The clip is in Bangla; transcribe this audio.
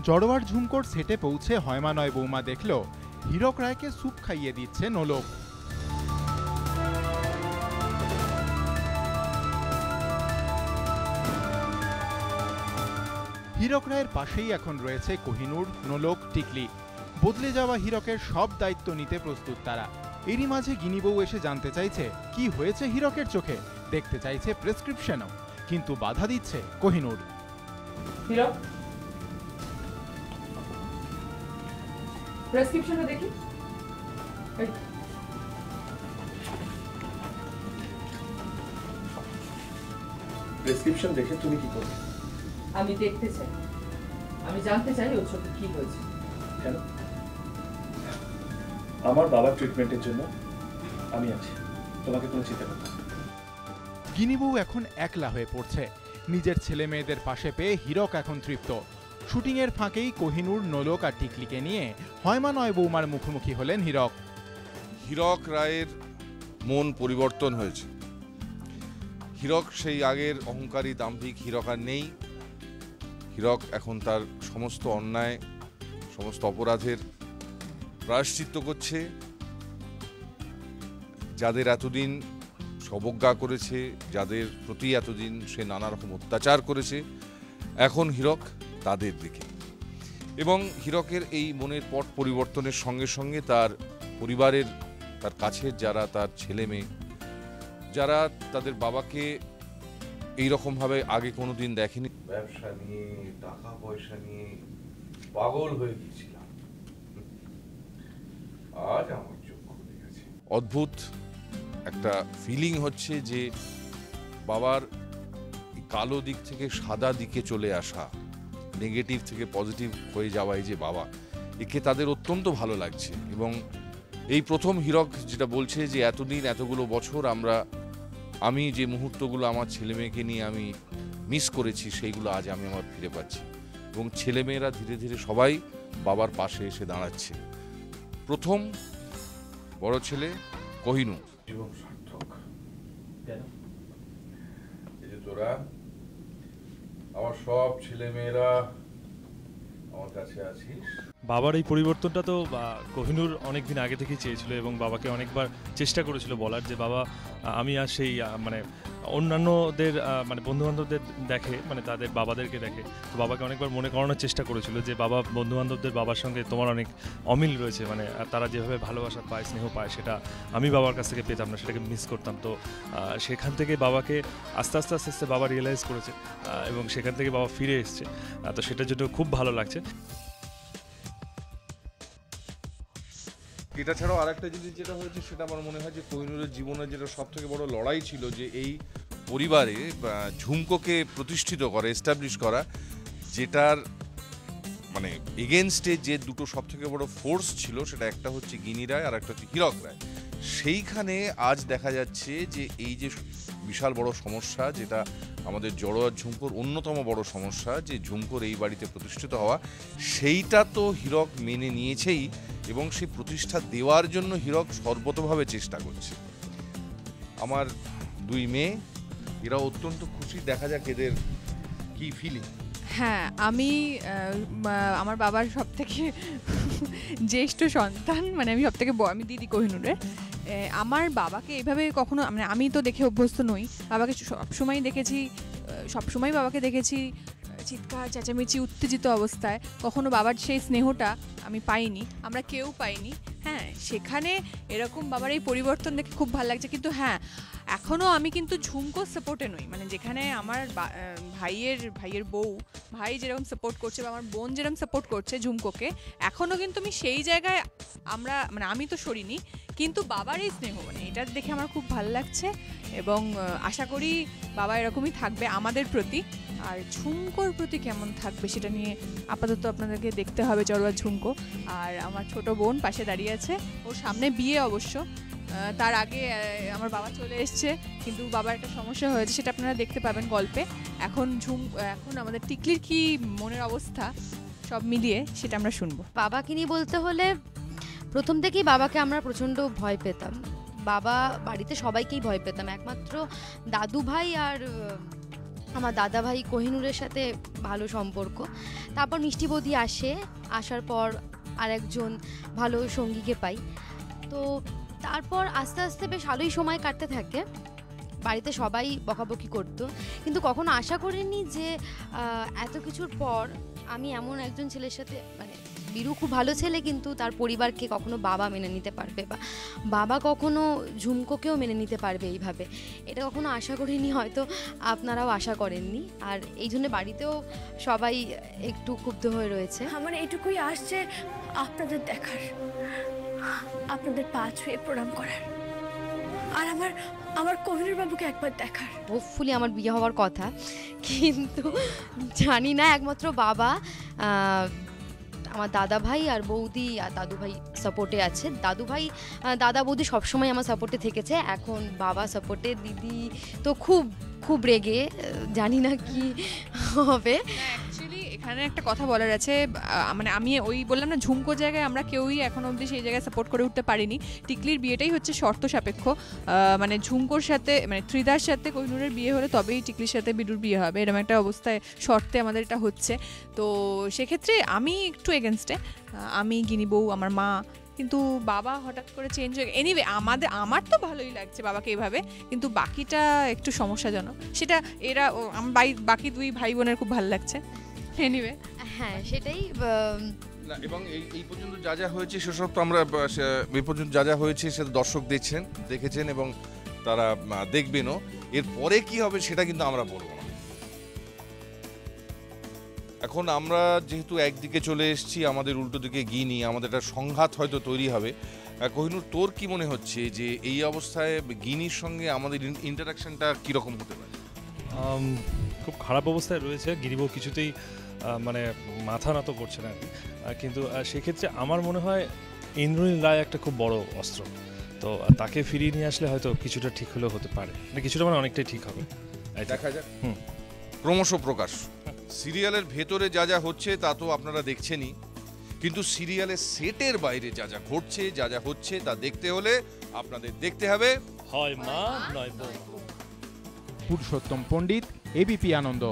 জড়োয়ার ঝুমকোর সেটে পৌঁছে হয়মা নয় বৌমা দেখল হীরক রায়কে স্যুপ খাইয়ে দিচ্ছে নোলক। হীরক রায়ের পাশেই এখন রয়েছে কোহিনূর, নোলক, টিকলি। বদলে যাওয়া হীরকের সব দায়িত্ব নিতে প্রস্তুত তারা। এরই মাঝে গিনি বউ এসে জানতে চাইছে কি হয়েছে হীরকের চোখে, দেখতে চাইছে প্রেসক্রিপশনও, কিন্তু বাধা দিচ্ছে কোহিনূর। হীরক, প্রেসক্রিপশনটা দেখি। প্রেসক্রিপশন দেখে তুমি কি করবে? আমি দেখতে চাই, আমি জানতে চাই ওর চোখে কি হয়েছে। কেন? আমার বাবার ট্রিটমেন্টের জন্য আমি আছি, তোমাকে কোনো চিন্তা করতে হবে না। গিনি বউ এখন একলা হয়ে পড়ছে। নিজের ছেলে মেয়েদের পাশে পেয়ে হীরক এখন তৃপ্ত। শুটিংয়ের ফাঁকেই কোহিনূর, নোলক আর টিকলিকে নিয়ে হয়মা নয় বৌমার মুখোমুখি হলেন হীরক। হীরক রায়ের মন পরিবর্তন হয়েছে। হীরক সেই আগের অহংকারী দাম্ভিক হীরক আর নেই। হীরক এখন তার সমস্ত অন্যায়, সমস্ত অপরাধের প্রায়শ্চিত্ত করছে। যাদের এতদিন অবজ্ঞা করেছে, যাদের প্রতি এতদিন সে নানা রকম অত্যাচার করেছে, এখন হীরক তাদের দিকে। এবং হীরকের এই মনের পট পরিবর্তনের সঙ্গে সঙ্গে তার পরিবারের, তার কাছের যারা, তার ছেলে মেয়ে, যারা তাদের বাবাকে এইরকমভাবে আগে কোনোদিন দেখেনি, ব্যবসা নিয়ে, টাকা পয়সা নিয়ে পাগল হয়ে গিয়েছিলাম, আজ আমার চোখ খুলে গেছে। অদ্ভুত একটা ফিলিং হচ্ছে যে বাবার কালো দিক থেকে সাদা দিকে চলে আসা, নেগেটিভ থেকে পজিটিভ হয়ে যাওয়াই যে বাবা, একে তাদের অত্যন্ত ভালো লাগছে। এবং এই প্রথম হীরক যেটা বলছে যে এতদিন, এতগুলো বছর আমি যে মুহূর্তগুলো আমার ছেলে মেয়েকে নিয়ে আমি মিস করেছি, সেইগুলো আজ আমি আমার ফিরে পাচ্ছি। এবং ছেলেমেয়েরা ধীরে ধীরে সবাই বাবার পাশে এসে দাঁড়াচ্ছে। প্রথম বড় ছেলে কোহিনূর, জীবন সার্থক। এই যে তোরা, আমার সব ছেলে মেয়েরা আমার কাছে আছিস। বাবার এই পরিবর্তনটা তো কোহিনূর অনেকদিন আগে থেকেই চেয়েছিল এবং বাবাকে অনেকবার চেষ্টা করেছিল বলার যে বাবা, আমি আর সেই মানে অন্যান্যদের মানে বন্ধুবান্ধবদের দেখে, মানে তাদের বাবাদেরকে দেখে, তো বাবাকে অনেকবার মনে করানোর চেষ্টা করেছিল যে বাবা, বন্ধুবান্ধবদের বাবার সঙ্গে তোমার অনেক অমিল রয়েছে, মানে তারা যেভাবে ভালোবাসা পায়, স্নেহ পায়, সেটা আমি বাবার কাছ থেকে পেতাম না, সেটাকে মিস করতাম। তো সেখান থেকে বাবাকে আস্তে আস্তে আস্তে আস্তে বাবা রিয়েলাইজ করেছে এবং সেখান থেকে বাবা ফিরে এসছে। তো সেটার জন্য খুব ভালো লাগছে। এটা ছাড়াও আরেকটা জিনিস যেটা হয়েছে, সেটা আমার মনে হয় যে কোহিনূরের জীবনে যেটা সব থেকে বড় লড়াই ছিল, যে এই পরিবারে ঝুমকোকে প্রতিষ্ঠিত করা, এস্টাবলিশ করা, যেটার মানে এগেনস্টে যে দুটো সব থেকে বড় ফোর্স ছিল, সেটা একটা হচ্ছে গিনি রায় আর একটা হচ্ছে হীরক রায়। সেইখানে আজ দেখা যাচ্ছে যে এই যে বিশাল বড় সমস্যা, যেটা আমাদের জড়োয়ার ঝুমকোর অন্যতম বড় সমস্যা, যে ঝুমকোর এই বাড়িতে প্রতিষ্ঠিত হওয়া, সেইটা তো হীরক মেনে নিয়েছেই এবং সেই প্রতিষ্ঠা দেওয়ার জন্য হীরক সর্বতভাবে চেষ্টা করছে। আমার দুই মেয়ে, এরা অত্যন্ত খুশি। দেখা যাক এদের কি ফিলিং। হ্যাঁ, আমি আমার বাবার সব থেকে জ্যেষ্ঠ সন্তান, মানে আমি সব থেকে আমি দিদি কোহিনূরের। আমার বাবাকে এভাবে কখনো, মানে আমি তো দেখে অভ্যস্ত নই, বাবাকে সবসময় বাবাকে দেখেছি চিৎকার চেঁচামেচি উত্তেজিত অবস্থায়। কখনো বাবার সেই স্নেহটা আমি পাইনি, আমরা কেউ পাইনি। হ্যাঁ, সেখানে এরকম বাবার এই পরিবর্তন দেখে খুব ভালো লাগছে। কিন্তু হ্যাঁ, এখনও আমি কিন্তু ঝুমকো সাপোর্টে নই, মানে যেখানে আমার ভাইয়ের বউ, ভাই যেরকম সাপোর্ট করছে বা আমার বোন যেরকম সাপোর্ট করছে ঝুমকোকে, এখনও কিন্তু আমি সেই জায়গায় আমি তো সরিনি। কিন্তু বাবার এই স্নেহ, মানে এটা দেখে আমার খুব ভালো লাগছে এবং আশা করি বাবা এরকমই থাকবে আমাদের প্রতি। আর ঝুমকোর প্রতি কেমন থাকবে সেটা নিয়ে আপাতত আপনাদেরকে দেখতে হবে জড়োয়ার ঝুমকো। আর আমার ছোট বোন পাশে দাঁড়িয়ে আছে, ওর সামনে বিয়ে অবশ্য, তার আগে আমার বাবা চলে এসছে, কিন্তু বাবার একটা সমস্যা হয়েছে, সেটা আপনারা দেখতে পাবেন গল্পে। এখন আমাদের টিকলির কি মনের অবস্থা, সব মিলিয়ে সেটা আমরা শুনবো। বাবাকে নিয়ে বলতে হলে প্রথম থেকেই বাবাকে আমরা প্রচণ্ড ভয় পেতাম। বাবা বাড়িতে সবাইকেই ভয় পেতাম, একমাত্র দাদু ভাই আর আমার দাদা ভাই কোহিনূরের সাথে ভালো সম্পর্ক। তারপর মিষ্টি বৌদি আসে, আসার পর আরেকজন ভালো সঙ্গীকে পাই। তো তারপর আস্তে আস্তে বেশ ভালোই সময় কাটতে থাকে। বাড়িতে সবাই বকাবকি করতো, কিন্তু কখনো আশা করিনি যে এত কিছুর পর আমি এমন একজন ছেলের সাথে, মানে বীরু খুব ভালো ছেলে কিন্তু তার পরিবারকে কখনো বাবা মেনে নিতে পারবে, বা বাবা কখনো ঝুমকোকেও মেনে নিতে পারবে এইভাবে, এটা কখনো আশা করিনি, হয়তো আপনারাও আশা করেননি। আর এই জন্য বাড়িতেও সবাই একটু ক্ষুব্ধ হয়ে রয়েছে। আমার এটুকুই আসছে আপনাদের দেখার, আপনাদের পা ছুঁয়ে প্রণাম করার, আর আমার কোহিনূর বাবুকে একবার দেখার। হোপফুলি আমার বিয়ে হওয়ার কথা, কিন্তু জানি না, একমাত্র বাবা, আমার দাদা ভাই আর বৌদি আর দাদু ভাই সাপোর্টে আছে। দাদু ভাই দাদা বৌদি সবসময় আমার সাপোর্টে থেকেছে, এখন বাবা সাপোর্টে। দিদি তো খুব খুব রেগে, জানি না কি হবে। অ্যাকচুয়ালি এখানে একটা কথা বলার আছে, মানে আমি ওই বললাম না, ঝুমকো জায়গায় আমরা কেউই এখনো অবধি সেই জায়গায় সাপোর্ট করে উঠতে পারিনি। টিকলির বিয়েটাই হচ্ছে শর্ত সাপেক্ষ, মানে ঝুমকোর সাথে, মানে ত্রিদার সাথে কোহিনূরের বিয়ে হলে তবেই টিকলির সাথে বিডুর বিয়ে হবে, এরকম একটা অবস্থায় শর্তে আমাদের এটা হচ্ছে। তো সেক্ষেত্রে আমি একটু এগেনস্টে, আমি গিনি বউ, আমার মা, কিন্তু বাবা হঠাৎ করে চেঞ্জ হয়ে, এনিওয়ে আমার তো ভালোই লাগছে বাবাকে এভাবে, কিন্তু বাকিটা একটু সমস্যাজনক। সেটা এরা বাকি দুই ভাই বোনের খুব ভালো লাগছে। এনিওয়ে হ্যাঁ, সেটাই। না, এবং এই পর্যন্ত যা যা হয়েছে সেসব তো আমরা এই পর্যন্ত যা যা হয়েছে সেটা দর্শক দেখেছেন এবং তারা দেখবেনও। এরপরে কি হবে সেটা কিন্তু আমরা বলবো না। এখন আমরা যেহেতু একদিকে চলে এসেছি, আমাদের উল্টো দিকে গিনি, আমাদের একটা সংঘাত হয়তো তৈরি হবে। কোহিনূর, তোর কি মনে হচ্ছে যে এই অবস্থায় গিনির সঙ্গে আমাদের ইন্টারাকশনটা কীরকম হতে পারে? খুব খারাপ অবস্থায় রয়েছে গিরিবউ, কিছুতেই মানে মাথা নত করছে না। কিন্তু সেক্ষেত্রে আমার মনে হয় ইন্দ্রনীল রায় একটা খুব বড় অস্ত্র, তো তাকে ফিরিয়ে নিয়ে আসলে হয়তো কিছুটা ঠিক হলেও হতে পারে, কিছুটা মানে অনেকটাই ঠিক হবে। দেখা যাক। ক্রমশ প্রকাশ। সিরিয়ালের ভেতরে যা যা হচ্ছে তা তো আপনারা দেখছেনই, কিন্তু সিরিয়ালের সেটের বাইরে যা যা ঘটছে, যা যা হচ্ছে তা দেখতে হলে আপনাদের দেখতে হবে হয় মা নয় বউ। পুরুষোত্তম পণ্ডিত, এবিপি আনন্দ।